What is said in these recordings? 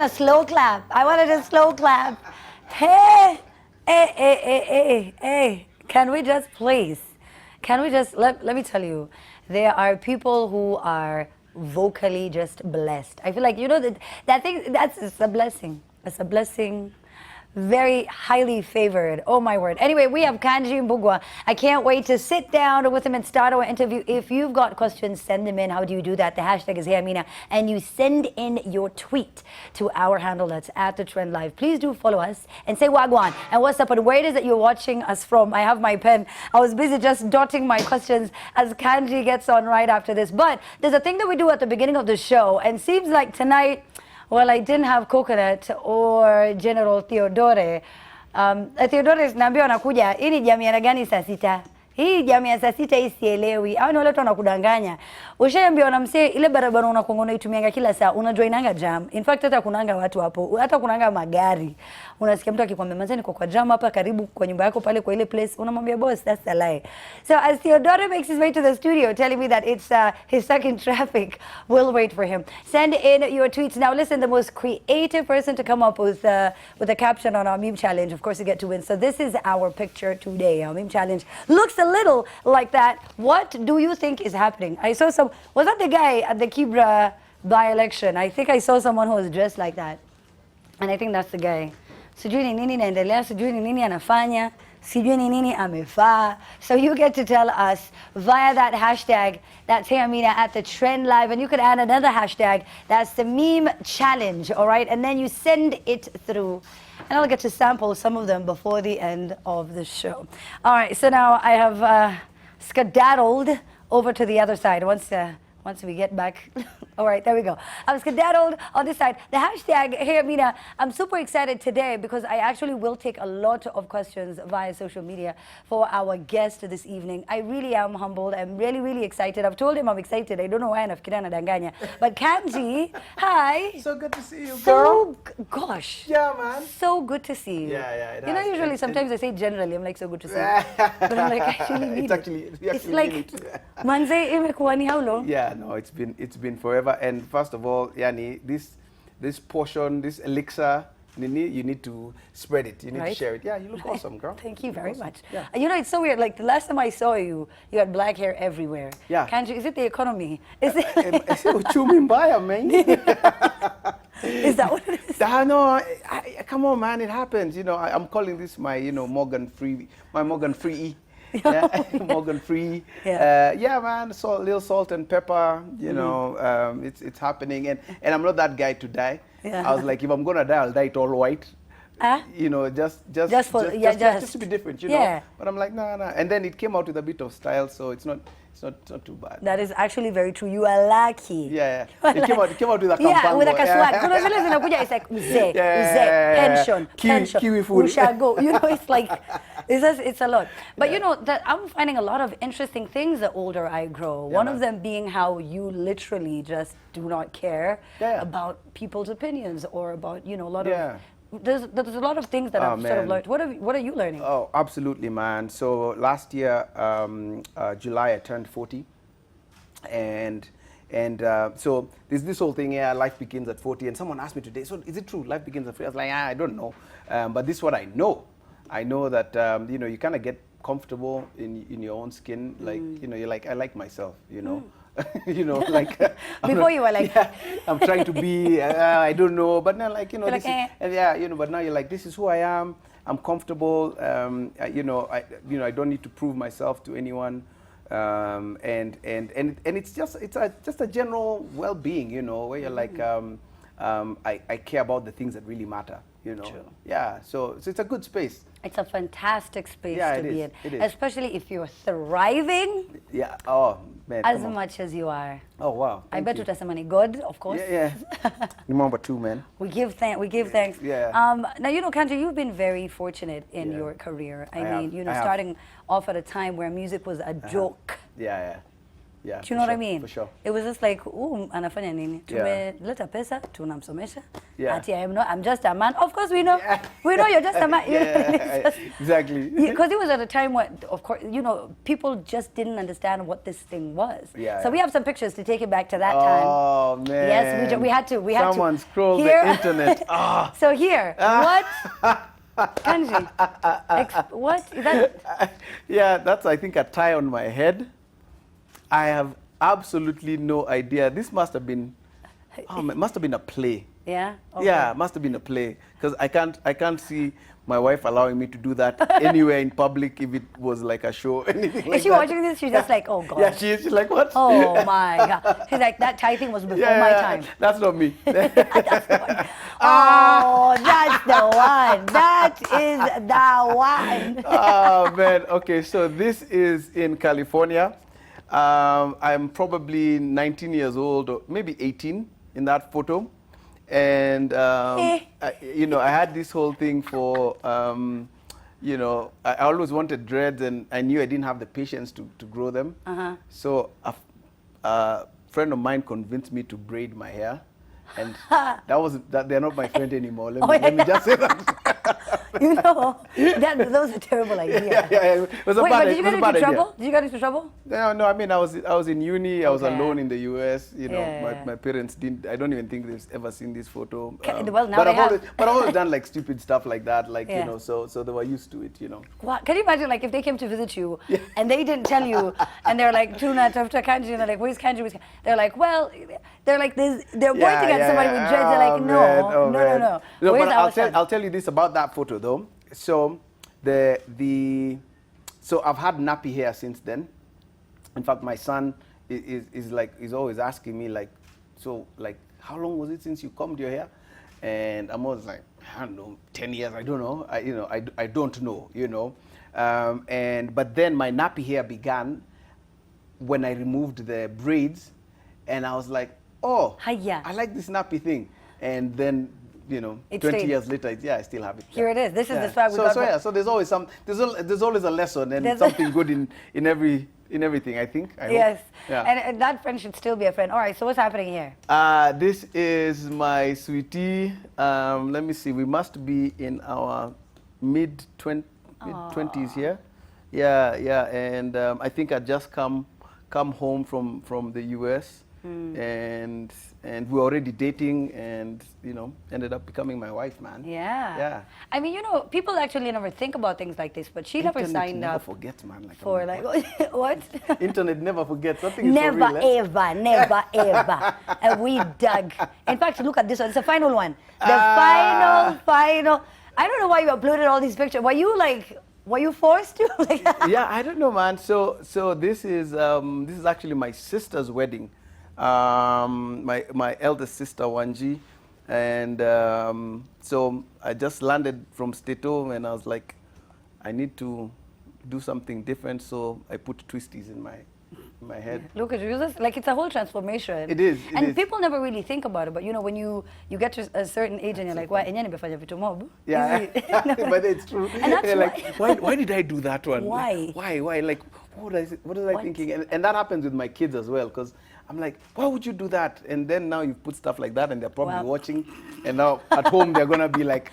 A slow clap. I wanted a slow clap. Hey, hey. Can we just please? Can we just let me tell you, there are people who are vocally just blessed. I feel like that thing that's it's a blessing. It's a blessing. Very highly favored. Oh my word. Anyway, we have Kanji Mbugua. I can't wait to sit down with him and start our interview. If you've got questions, send them in. How do you do that? The hashtag is HeyAmina. And you send in your tweet to our handle. That's @TheTrendLive. Please do follow us and say Wagwan and what's up and where it is that you're watching us from. I have my pen. I was busy just dotting my questions as Kanji gets on right after this. But there's a thing that we do at the beginning of the show, and seems like tonight, well, I didn't have coconut or General Theodore. Theodore naambiwa anakuja, hii ni jamii ya gani saa sita? Hii jamii ya saa sita hii sielewi. Hao ni wale watu wanakudanganya. Ushaambiwa na msee ile barabara unakuanga unaitumianga kila saa, unajua inanga jam. In fact hata kunanga watu hapo, hata kunanga magari. Unasikia mtu akikwambia manze niko kwa jam hapa karibu kwa nyumba yako pale kwa ile place, unamwambia boss that's a lie. So as Theodore makes his way to the studio telling me that he's stuck in traffic, we'll wait for him. Send in your tweets. Now listen, the most creative person to come up with a caption on our meme challenge, of course you get to win. So this is our picture today. Our meme challenge looks a little like that. What do you think is happening? I saw was that the guy at the Kibra by-election? I think I saw someone who was dressed like that. And I think that's the guy. Sijui ni nini naendelea, sijui ni nini anafanya, sijui ni nini amefaa. So you get to tell us via that hashtag, that's HeyAmina @TheTrendLive, and you could add another hashtag, that's the meme challenge, all right? And then you send it through, and I'll get to sample some of them before the end of the show. All right, so now I have skedaddled over to the other side once we get back. All right, there we go. I'm skedaddled on this side. The hashtag HeyAmina. I'm super excited today because I actually will take a lot of questions via social media for our guest this evening. I really am humbled. I'm really, really excited. I've told him I'm excited. I don't know why nafikiria nadanganya. But Kanji, hi. So good to see you, girl. Gosh. Yeah, man. So good to see you. Yeah. You know, usually sometimes I say generally, I'm like, so good to see you. But I'm like, actually need it's like, manze imekuwa ni how long? Yeah, no, it's been forever. And first of all, Yani, this portion, this elixir, you need to spread it. You need to share it. Yeah, you look awesome, girl. Thank you very much. Yeah. You know, it's so weird. Like the last time I saw you, you had black hair everywhere. Yeah. Kanji, is it the economy? Is it? Uchumi mbaya, man. Is that what it is? No, come on, man. It happens. You know, I'm calling this my, Morgan Free E. Yeah, Morgan Free. Yeah, man. So little salt and pepper. You know, it's happening, and I'm not that guy to die. Yeah. I was like, if I'm gonna die, I'll die it all white. You know, just to be different. You know. But I'm like, nah. And then it came out with a bit of style, so it's not too bad. That is actually very true. You are lucky. Yeah. It came out with a yeah, with a kaswat. Kuna zile zinakuja, it's like uze, pension, kiwi food. Ushago. You know, it's like it's a lot. But you know that I'm finding a lot of interesting things the older I grow. One of them being how you literally just do not care about people's opinions or about a lot of. There's a lot of things that I've sort of learned. What are you learning? Oh, absolutely, man. So last year, July, I turned 40, and so there's this whole thing. Yeah, life begins at 40. And someone asked me today, so is it true? Life begins at 40? I was like, I don't know, but this is what I know. I know that you kind of get comfortable in your own skin. Like you're like, I like myself. Like before you were like, I'm trying to be, I don't know, but now like but now you're like, this is who I am. I'm comfortable. I don't need to prove myself to anyone. And it's just a general well-being, where you're like, I care about the things that really matter. True. Yeah, so it's a good space. It's a fantastic space to be in, it is. Especially if you're thriving. Yeah. Oh man. As much as you are. Oh wow. I bet utasemani ni God, of course. Yeah. Number 2, man. We give thanks. Yeah. Now Kanji, you've been very fortunate in your career. I mean, starting off at a time where music was a joke. Yeah. Yeah, Do you for know what I sure, mean? for sure. It was just like, anafanya nini? Yeah. Tumeleta pesa, tunamsomesha. Yeah. Ati I'm just a man. Of course we know. Yeah. We know you're just a man. Yeah, exactly. Because it was at a time when, of course, people just didn't understand what this thing was. Yeah, so yeah. we have some pictures to take it back to that time. Oh man. Yes, we had to. Someone scrolled Here- the internet. Ah. So here, what? Kanji, what? Is that? Yeah, that's I think a tie on my head. I have absolutely no idea. This must have been, it must have been a play. Yeah? Okay. Yeah, it must have been a play because I can't see my wife allowing me to do that anywhere in public if it was like a show, anything like that. Is she watching this? She's just like, oh God. Yeah, she's like, what? Oh my God. She's like, that Thai thing was before my time. That's not me. That's the one. Oh, that's the one. That is the one. Oh man. Okay, so this is in California. I'm probably 19 years old, or maybe 18 in that photo. And, I had this whole thing for, I always wanted dreads and I knew I didn't have the patience to grow them. So a friend of mine convinced me to braid my hair. And they're not my friend anymore. Let me just say that. Those are terrible ideas. Yeah. It was a Wait, bad, but did you get into trouble? Did you get into trouble? No, I mean, I was in uni, I was alone in the US, Yeah. my parents I don't even think they've ever seen this photo. Well, now but they have. I've always done like stupid stuff like that, Yeah. so they were used to it, What? Can you imagine, like, if they came to visit you and they didn't tell you, and they're like, Tuna, Tafta, Kanji, and they're like, where's Kanji? They're like, well, they're pointing at somebody with dreads. They're like, no. No, Where's but our son? I'll tell you this about that photo though. So so I've had nappy hair since then. In fact, my son is always asking me how long was it since you combed your hair? And I'm always like, I don't know, 10 years, I don't know. I don't know, but then my nappy hair began when I removed the braids, and I was like, oh, Hiya. I like this nappy thing. And then, It 20 stayed. years later, I still have it. Here it is. This is the swag we so, got. So there's always there's always a lesson and something good in everything, I think. I hope. Yes. Yeah. And that friend should still be a friend. All right, so what's happening here? This is my sweetie. Let me see. We must be in our mid-20s here. Yeah. And I think I just come home from the US. And we're already dating, and ended up becoming my wife, man. Yeah. I mean, people actually never think about things like this, but she never signed never up forgets, man. for what? Internet never forgets. Nothing is Never for real, ever. And we dug. In fact, look at this one. It's the final one. The final. I don't know why you uploaded all these pictures. Were you forced to? Yeah, I don't know, man. So this is actually my sister's wedding. My eldest sister Wanji, and so I just landed from Stato, and I was like, I need to do something different, so I put twisties in my head. Look at you, it's a whole transformation. It is. People never really think about it, but when you get to a certain age and you're like, why? Yeah, but it's true. And that's why did I do that one? Why? Why? Like, what was I thinking? And that happens with my kids as well, because I'm like, why would you do that? And then now you put stuff like that, and they're probably watching, and now at home they're gonna be like,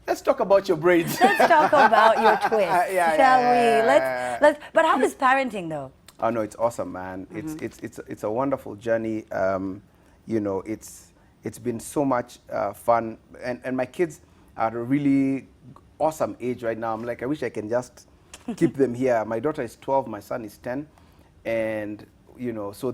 let's talk about your braids. Let's talk about your twist, shall we? Let's. But how is parenting though? Oh no, it's awesome, man. It's a wonderful journey. It's been so much fun, and my kids are at a really awesome age right now. I'm like, I wish I can just keep them here. My daughter is 12, my son is 10, and so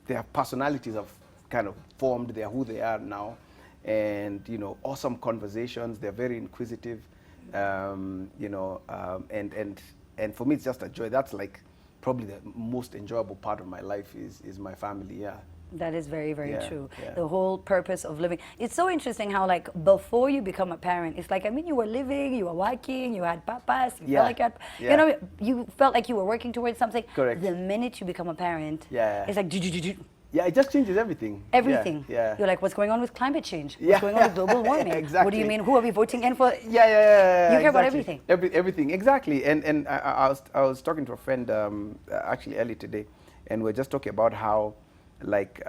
their personalities have kind of formed. They're who they are now, and awesome conversations. They're very inquisitive, and for me it's just a joy. That's like probably the most enjoyable part of my life is my family. Yeah. That is very, very true. Yeah. The whole purpose of living. It's so interesting how, before you become a parent, it's you were living, you were working, you had papas, you felt like you had, you felt like you were working towards something. Correct. The minute you become a parent, it's like, yeah, it just changes everything. Everything. Yeah. You're like, what's going on with climate change? What's going on with global warming? Exactly. What do you mean? Who are we voting in for? Yeah. You care about everything. Everything, exactly. And I was talking to a friend actually early today, and we're just talking about how, like,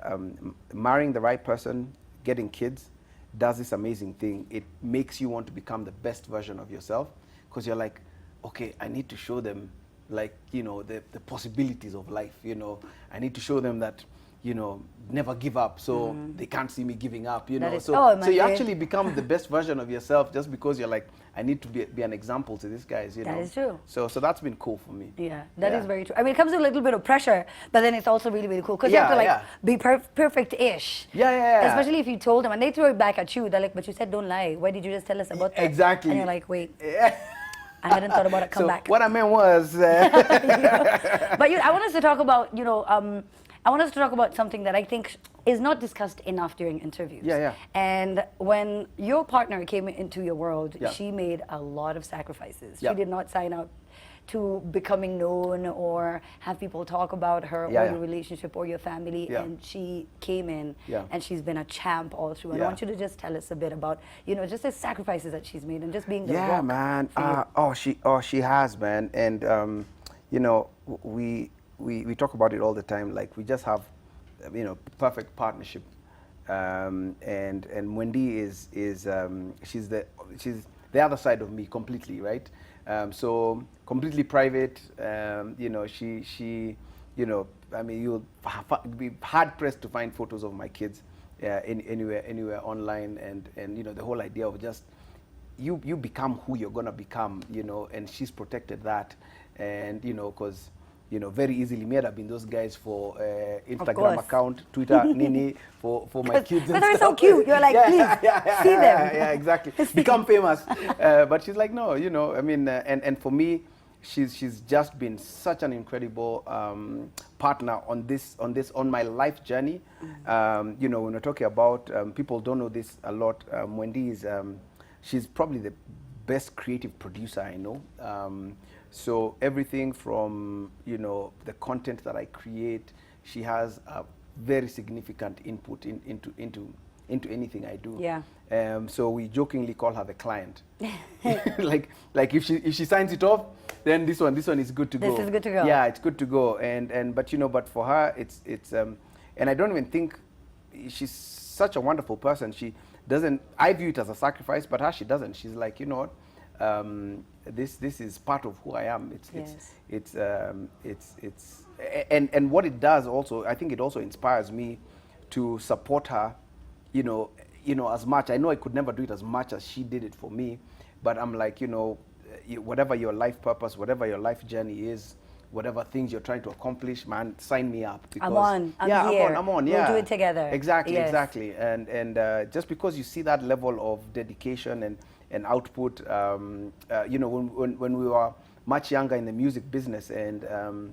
marrying the right person, getting kids, does this amazing thing. It makes you want to become the best version of yourself, because you're like, okay, I need to show them, like, you know, the possibilities of life. You know, I need to show them that, you know, never give up, so they can't see me giving up, you know. So you actually become the best version of yourself just because you're like, I need to be an example to these guys, you know. That is true. So that's been cool for me. Yeah, that is very true. I mean, it comes with a little bit of pressure, but then it's also really, really cool, because you have to, like, be perfect-ish. Yeah. Especially if you told them, and they throw it back at you. They're like, but you said don't lie. Why did you just tell us about that? Exactly. And you're like, wait. I hadn't thought about it. Come back. What I meant was... But I want us to talk about, you know, I want us to talk about something that I think is not discussed enough during interviews. Yeah. And when your partner came into your world, she made a lot of sacrifices. She did not sign up to becoming known or have people talk about her or your relationship or your family. And she came in and she's been a champ all through. And I want you to just tell us a bit about, you know, just the sacrifices that she's made and just being the rock. Man. She has, man. And, you know, we talk about it all the time. Like, we just have, you know, perfect partnership. And Wendy is she's the other side of me completely, right? So completely private. You know, she you know, I mean, you'll be hard pressed to find photos of my kids anywhere online, and you know, the whole idea of just you become who you're gonna become, you know, and she's protected that. And, you know, because, you know, very easily may have been those guys for Instagram account, Twitter, Nini, for my kids. But they're so cute. You're like, please, see them. Yeah, exactly. Become famous. But she's like, no, you know, I mean, and for me, she's just been such an incredible partner on my life journey. You know, when we're talking about, people don't know this a lot, Wendy is, she's probably the best creative producer I know. So everything from, you know, the content that I create, she has a very significant input into anything I do. Yeah. So we jokingly call her the client. like if she signs it off, then this one is good to go. This is good to go. Yeah, it's good to go. And but, you know, but for her it's and I don't even think, she's such a wonderful person. She doesn't, I view it as a sacrifice, but her, she doesn't. She's like, you know what? This is part of who I am. It's and what it does also, I think it also inspires me to support her, you know, as much. I know I could never do it as much as she did it for me, but I'm like, you know, whatever your life purpose, whatever your life journey is, whatever things you're trying to accomplish, man, sign me up. Because, I'm on. I'm here. I'm on. We'll do it together. Exactly. And just because you see that level of dedication and output, you know, when we were much younger in the music business, and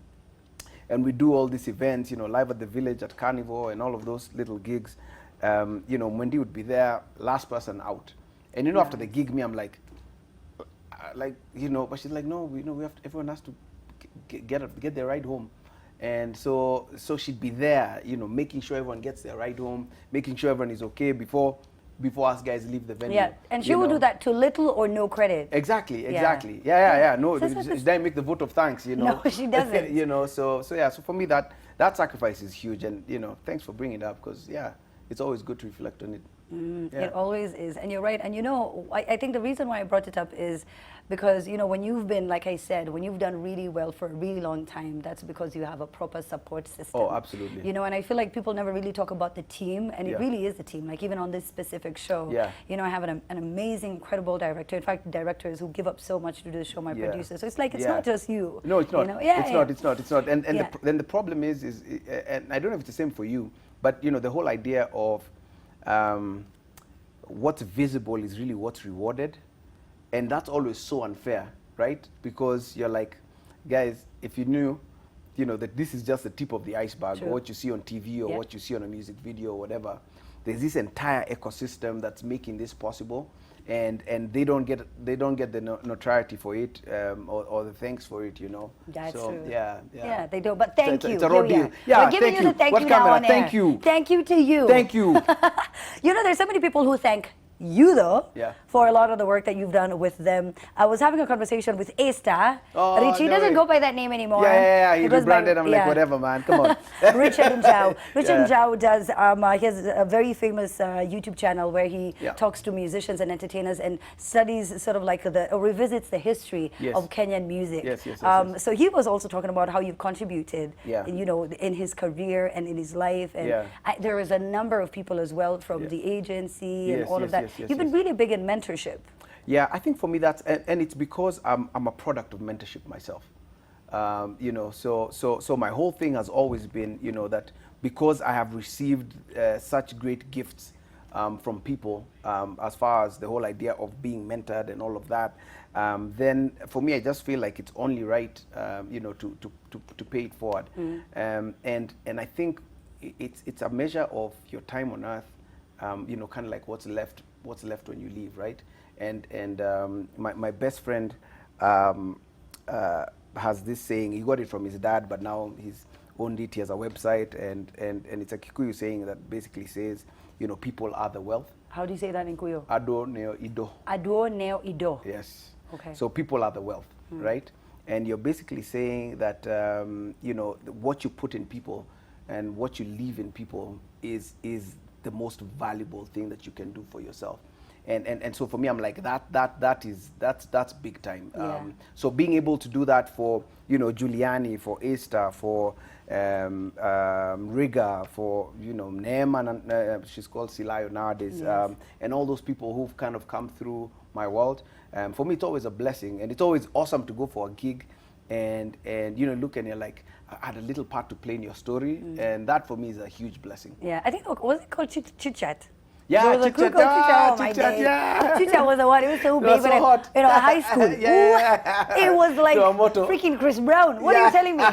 we do all these events, you know, live at the village, at Carnival, and all of those little gigs, you know, Wendy would be there, last person out. And, you know, after the gig, I'm like, you know, but she's like, no, we know everyone has to get their ride home. And so she'd be there, you know, making sure everyone gets their ride home, making sure everyone is okay before us guys leave the venue. Yeah, and she will do that to little or no credit. Exactly. Yeah. No, she doesn't make the vote of thanks, you know. No, she doesn't. You know, so for me, that sacrifice is huge. And, you know, thanks for bringing it up, because, yeah, it's always good to reflect on it. It always is, and you're right. And, you know, I think the reason why I brought it up is because, you know, when you've been, like I said, when you've done really well for a really long time, that's because you have a proper support system. Oh, absolutely. You know, and I feel like people never really talk about the team, and it really is a team. Like, even on this specific show, you know, I have an amazing, incredible director. In fact, directors who give up so much to do the show, my producer. So it's like, it's not just you. No, it's not. You know? It's not. And then the problem is, and I don't know if it's the same for you, but, you know, the whole idea of what's visible is really what's rewarded, and that's always so unfair, right? Because you're like, guys, if you knew, you know, that this is just the tip of the iceberg, or what you see on TV, or what you see on a music video, or whatever, there's this entire ecosystem that's making this possible, and they don't get the notoriety for it, or the thanks for it, you know. That's true. Yeah, they don't. But thank you. It's a raw deal. Yeah, we're giving you the thank you now on air. Thank you. Thank you to you. Thank you. You know, there's so many people who thank you though Yeah. for a lot of the work that you've done with them. I was having a conversation with Asta. Oh, Richie no doesn't way. go by that name anymore. Yeah. He It goes by- rebranded. I'm like, whatever, man. Come on. Richard Njau. Richard Yeah. Njau does, he has a very famous YouTube channel where he Yeah. talks to musicians and entertainers and studies sort of like or revisits the history Yes. of Kenyan music. Yes. So he was also talking about how you've contributed, Yeah. you know, in his career and in his life. And Yeah. there is a number of people as well from the agency and Yes, all yes, of that. yes, You've been really big in mentorship. Yeah, I think for me that's, and it's because I'm a product of mentorship myself. You know, so my whole thing has always been, you know, that because I have received such great gifts from people, as far as the whole idea of being mentored and all of that, then for me I just feel like it's only right, you know, to pay it forward. And I think it's a measure of your time on earth, you know, kind of like what's left when you leave, right? And my best friend has this saying. He got it from his dad, but now he's owned it. He has a website, and it's a Kikuyu saying that basically says, you know, people are the wealth. How do you say that in Kuyo? Ado neo ido. Ado neo ido. Yes. Okay. So people are the wealth, right? And you're basically saying that, you know, what you put in people and what you leave in people is the most valuable thing that you can do for yourself. And so for me, I'm like, that's big time. Yeah. So being able to do that for, you know, Giuliani, for Esther, for Riga, for, you know, Neema, she's called Silayo nowadays, Yes. and all those people who've kind of come through my world. For me, it's always a blessing, and it's always awesome to go for a gig and you know, look and you're like, I had a little part to play in your story, and that for me is a huge blessing. Yeah, I think, was it called Chit Chat? Yeah, There was a Chit crew Chat, called Chit Chat. Oh my Chit Chat, days. yeah. Chit Chat was the one. It was so It big was when so I, hot. you know, high school. Yeah. Ooh, it was like To a motto. freaking Chris Brown. What are Yeah. you telling me?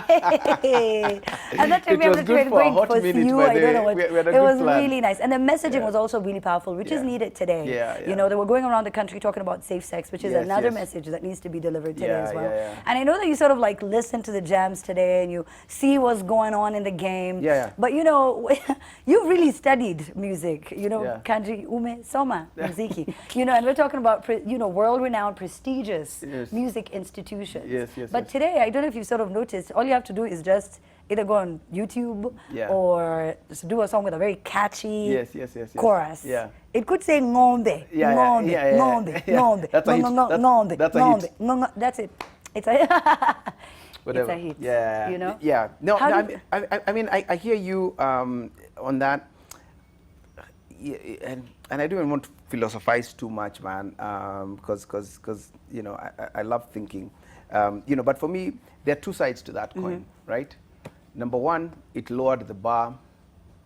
And that time It we was were good for a going hot for minute, you. but I don't know what. we had a It good was plan. really nice, and the messaging was also really powerful, which is Yeah. needed today. Yeah, You yeah. know, they were going around the country talking about safe sex, which is Yes, another yes. message that needs to be delivered today Yeah, as well. yeah, yeah. And I know that you sort of like listen to the jams today and you see what's going on in the game. Yeah, yeah. But you know, you've really studied music. You know, Yeah. Kanji Ume Soma Muziki. You know, and we're talking about you know, world-renowned, prestigious Yes. music institutions. Yes, yes, But yes. today, I don't know if you sort of noticed, all you have to do is just either go on YouTube Yeah. or just do a song with a very catchy Yes. chorus. Yeah. It could say ngombe, Yeah, ngombe, yeah, yeah. ngombe, Yeah. ngombe, That's a hit. ngombe, That's a ngombe, hit. ngombe. That's it. It's a Whatever. It's a hit. Yeah. You know? Yeah. No, How no, do- I mean, I hear you on that. Yeah, and I don't even want to philosophize too much, man, because you know, I love thinking, you know. But for me, there are two sides to that coin, right? Number one, it lowered the bar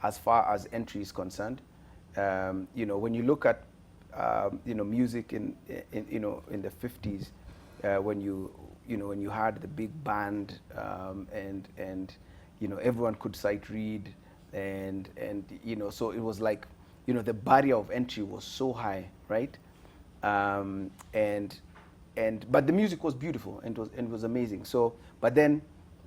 as far as entry is concerned. You know, when you look at you know, music in you know, in the 50s, when you had the big band, and you know, everyone could sight read, and you know, so it was like, you know, the barrier of entry was so high, right? But the music was beautiful and it was amazing. So, but then,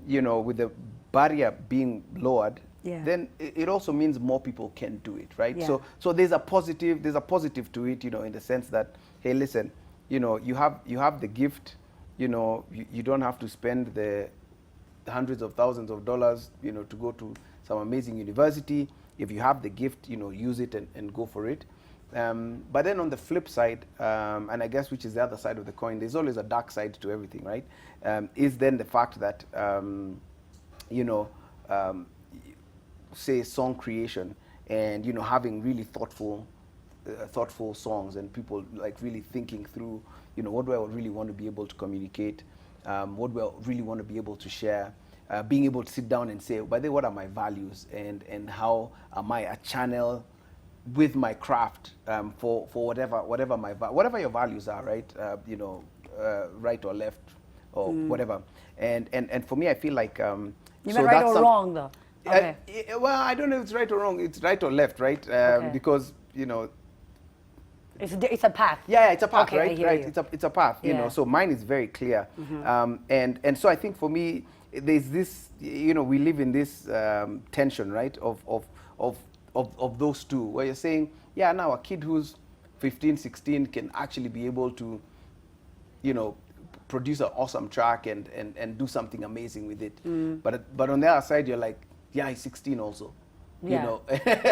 you know, with the barrier being lowered, Yeah. then it also means more people can do it, right? Yeah. So there's a positive to it, you know, in the sense that, hey, listen, you know, you have the gift, you know, you don't have to spend the hundreds of thousands of dollars, you know, to go to some amazing university. If you have the gift, you know, use it and go for it. But then on the flip side, and I guess which is the other side of the coin, there's always a dark side to everything, right? Is then the fact that, you know, say song creation and, you know, having really thoughtful songs and people like really thinking through, you know, what do I really want to be able to communicate? What do I really want to be able to share? Being able to sit down and say, by the way, what are my values and how am I a channel with my craft for whatever your values are, right? You know, right or left or whatever. And for me, I feel like You meant right or wrong, though? Okay. Well, I don't know if it's right or wrong. It's right or left, right? Okay. Because, you know, It's a path. yeah, it's a path, Okay, I right? hear Right. you. It's a path, you Yeah. know. So mine is very clear, and so I think for me, there's this, you know, we live in this tension, right? Of those two, where you're saying, yeah, now a kid who's 15, 16 can actually be able to, produce an awesome track and do something amazing with it. But on the other side, you're like, yeah, he's 16 also. Yeah.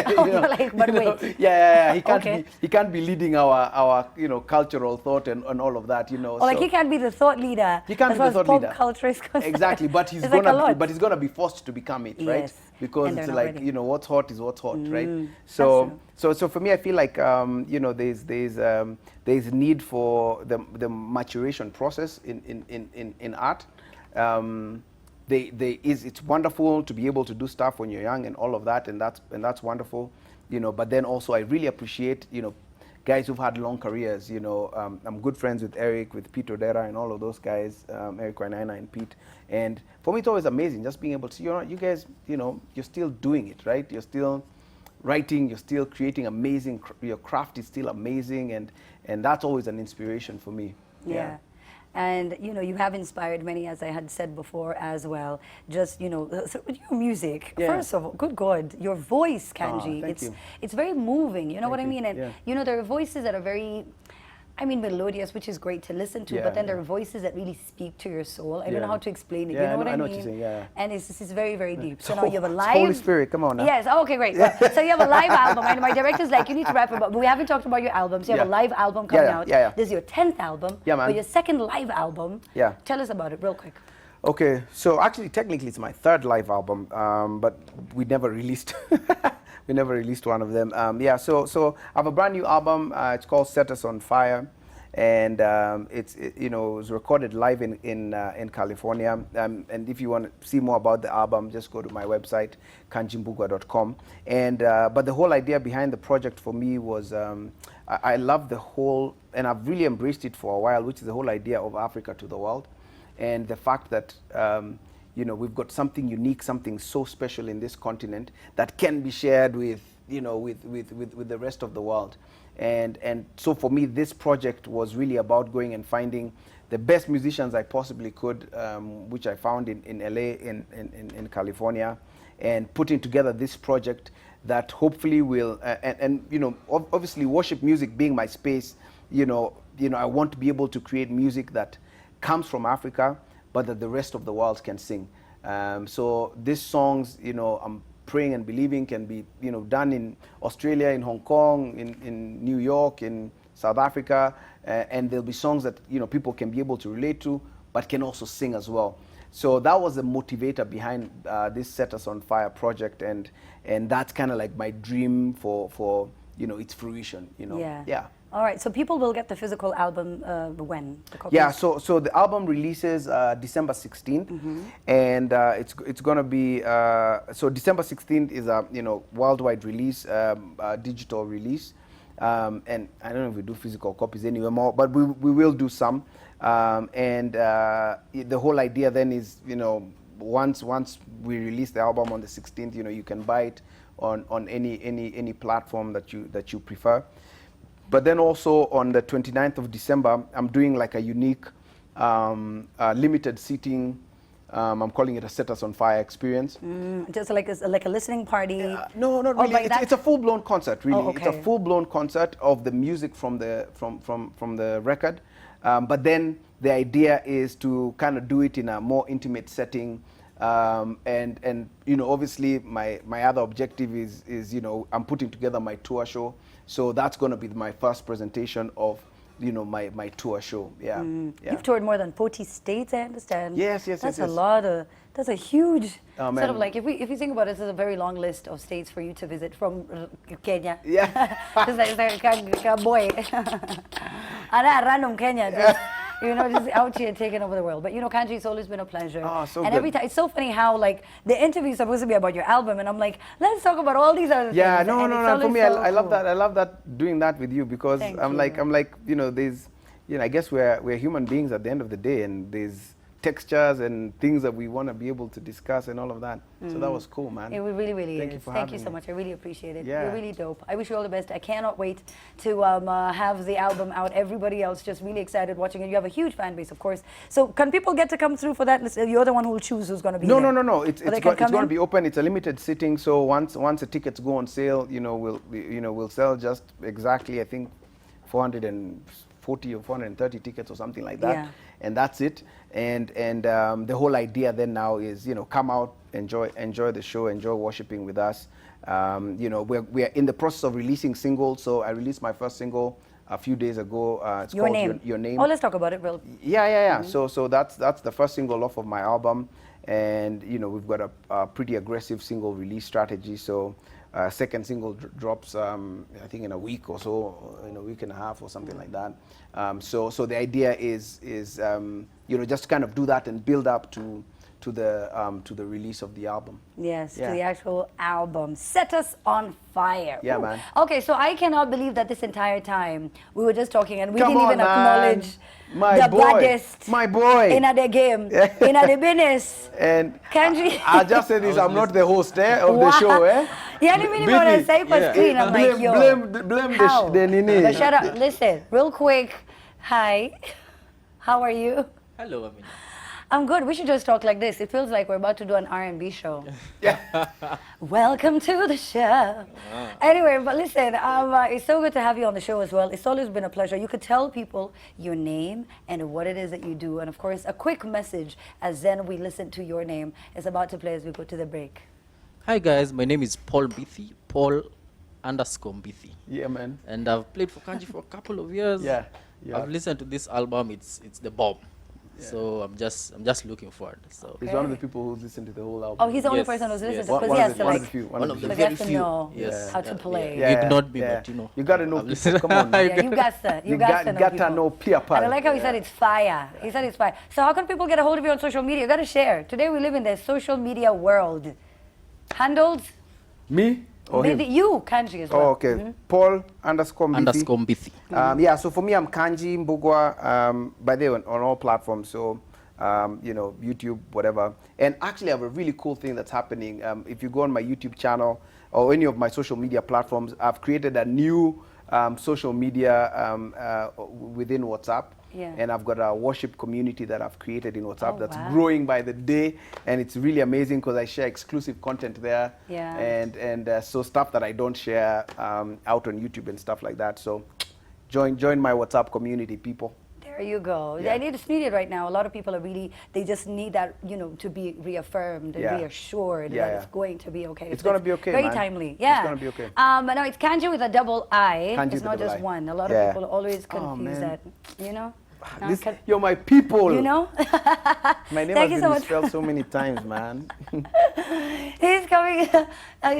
You're like, but wait. Yeah. Okay. He can't be leading our cultural thought and all of that. Or like he can't be the thought leader. He can't as be the far as thought leader. pop culture is concerned. Exactly, but he's It's like gonna be forced to become it, right? Yes. Because And it's they're not like ready. what's hot is what's hot, right? true. So for me, I feel like there's need for the maturation process in art. It's wonderful to be able to do stuff when you're young and all of that, and that's wonderful, but then also I really appreciate guys who've had long careers. I'm good friends with Eric, with Pete Odera, and all of those guys, Eric Wainaina and Pete. And for me, it's always amazing just being able to see, you guys, you're still doing it, right? You're still writing, you're still creating amazing, your craft is still amazing, and that's always an inspiration for me. Yeah. And you have inspired many, as I had said before as well. Just so with your music, first of all, good God, your voice, Kanji, thank you. it's very moving. You know what I Thank you. mean? And there are voices that are very, melodious, which is great to listen to. But then there are voices that really speak to your soul. I don't know how to explain it. Yeah, you know what I mean? I know what you're saying. Yeah. And it's very, very deep. So So now you have a it's live. Holy Spirit, come on now. Yes. Oh, okay, great. So you have a live album, and my director's like, you need to wrap it up. But we haven't talked about your album. So you have a live album coming out. Yeah. This is your 10th album. Yeah, man. But your second live album. Yeah. Tell us about it real quick. Okay, so actually, technically, it's my third live album, but we never released. We never released one of them. So I have a brand new album. It's called Set Us on Fire, and it was recorded live in California. And if you want to see more about the album, just go to my website, kanjimbugua.com. And but the whole idea behind the project for me was I love the whole, and I've really embraced it for a while, which is the whole idea of Africa to the world. And the fact that we've got something unique, something so special in this continent that can be shared with the rest of the world. And so for me, this project was really about going and finding the best musicians I possibly could, which I found in LA, in California, and putting together this project that hopefully will obviously worship music being my space. I want to be able to create music that comes from Africa, but that the rest of the world can sing. So these songs, I'm praying and believing can be, done in Australia, in Hong Kong, in New York, in South Africa, and there'll be songs that people can be able to relate to, but can also sing as well. So that was the motivator behind this Set Us on Fire project, and that's kind of like my dream for its fruition. Yeah. All right, so people will get the physical album when? Yeah, so the album releases December 16th, and it's going to be, so December 16th is a worldwide release, digital release, and I don't know if we do physical copies anywhere more, but we will do some, and the whole idea then is, once we release the album on the 16th, you can buy it on any platform that you prefer. But then also on the 29th of December, I'm doing like a unique limited seating. I'm calling it a Set Us on Fire experience. Just like a listening party? No, not really. Like it's a full-blown concert, really. Oh, okay. It's a full-blown concert of the music from the record. But then the idea is to kind of do it in a more intimate setting. And obviously my other objective is I'm putting together my tour show. So that's going to be my first presentation of my tour show. Yeah. You've toured more than 40 states, I understand. Yes. That's a lot of, that's a huge, Oh, sort of like, if you think about it, it's a very long list of states for you to visit from Kenya. Yeah. It's like boy. Random Kenya. Just out here taking over the world. But Kanji, it's always been a pleasure. Oh, so and good. every time, it's so funny how like the interview is supposed to be about your album, and I'm like, let's talk about all these other things. Yeah, no. For me, I love cool. that. I love that doing that with you because Thank I'm you. like, there's, I guess we're human beings at the end of the day, and there's textures and things that we want to be able to discuss and all of that. So that was cool, man. It really, really Thank you is. for Thank you having so me. much. I really appreciate it. Yeah. You're really dope. I wish you all the best. I cannot wait to have the album out. Everybody else just really excited watching it. You have a huge fan base, of course. So can people get to come through for that? You're the one who will choose who's going to be there. No. It's going to be open. It's a limited sitting. So once the tickets go on sale, we'll sell just exactly, I think, 440 or 430 tickets or something like that. Yeah. And that's it. And the whole idea then now is, you know, come out, enjoy the show, enjoy worshiping with us. You know, we're in the process of releasing singles. So I released my first single a few days ago. It's Your called Name. Your Name. Oh, let's talk about it real. Yeah. So that's the first single off of my album, and you know, we've got a pretty aggressive single release strategy. So second single drops I think in a week or so, in a week and a half or something like that. So the idea is you know, just kind of do that and build up to the release of the album. Yes, Yeah. to the actual album. Set Us on Fire. Yeah, Ooh. man. Okay, so I cannot believe that this entire time we were just talking and we Come didn't on, even man. acknowledge My the boy. baddest My boy. in the game, in the business. And Kanji. I just say this, I'm not the host of the show, eh? Yeah, I didn't even want to say for screen. I'm like, yo, blame how? the nini. But shut up. Listen, real quick. Hi. How are you? Hello, Amina. I'm good. We should just talk like this. It feels like we're about to do an R&B show. Yeah. Welcome to the show. Anyway, but listen, it's so good to have you on the show as well. It's always been a pleasure. You could tell people your name and what it is that you do. And of course, a quick message as then we listen to your name is about to play as we go to the break. Hi guys, my name is Paul Mbithi, Paul_Mbithi. Yeah, man. And I've played for Kanji for a couple of years. Yeah. I've listened to this album, it's the bomb. So I'm just looking forward. So He's one of the people who's listened to the whole album. Oh, he's the only Yes, person who's listened yes. to it. One Because he has of to the like, few. one of the like, very has to few. know Yes. how to play. You ignored me, but you know. You gotta know I've people. listened. Come on, man. Yeah, you got to. You got to know gotta people. know peer And I like how he said it's fire. He said it's fire. So how can people get a hold of you on social media? You got to share. Today we live in the social media world. Handles? Me or Maybe him? you, Kanji as well. Oh, okay. Paul_Mbithi. _Mbithi. Yeah, so for me, I'm Kanji Mbugua, by the way, on all platforms. So, you know, YouTube, whatever. And actually, I have a really cool thing that's happening. If you go on my YouTube channel or any of my social media platforms, I've created a new social media within WhatsApp. Yeah. And I've got a worship community that I've created in WhatsApp Oh, that's wow. growing by the day. And it's really amazing because I share exclusive content there. Yeah. And so stuff that I don't share out on YouTube and stuff like that. So join my WhatsApp community, people. There you go. Yeah. I need to need it right now. A lot of people are really, they just need that, you know, to be reaffirmed and Yeah. reassured Yeah, that yeah. it's going to be okay. It's gonna be okay, Very man. timely. Yeah. It's gonna be okay. But no, it's Kanji with a double I. Kanji It's with a not double just I. one. A lot Yeah. of people always Oh, confuse man. that, you know? No, This, can- you're my people. you know? My name Thank you has so been much. misspelled so many times, man. He's coming.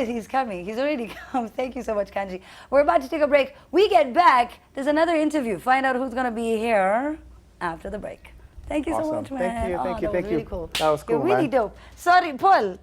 He's coming. He's already come. Thank you so much, Kanji. We're about to take a break. We get back. There's another interview. Find out who's going to be here after the break. Thank you so Awesome. much, man. Thank you, thank you, that thank was you. really cool. That was cool, You're really man. dope. Sorry, Paul.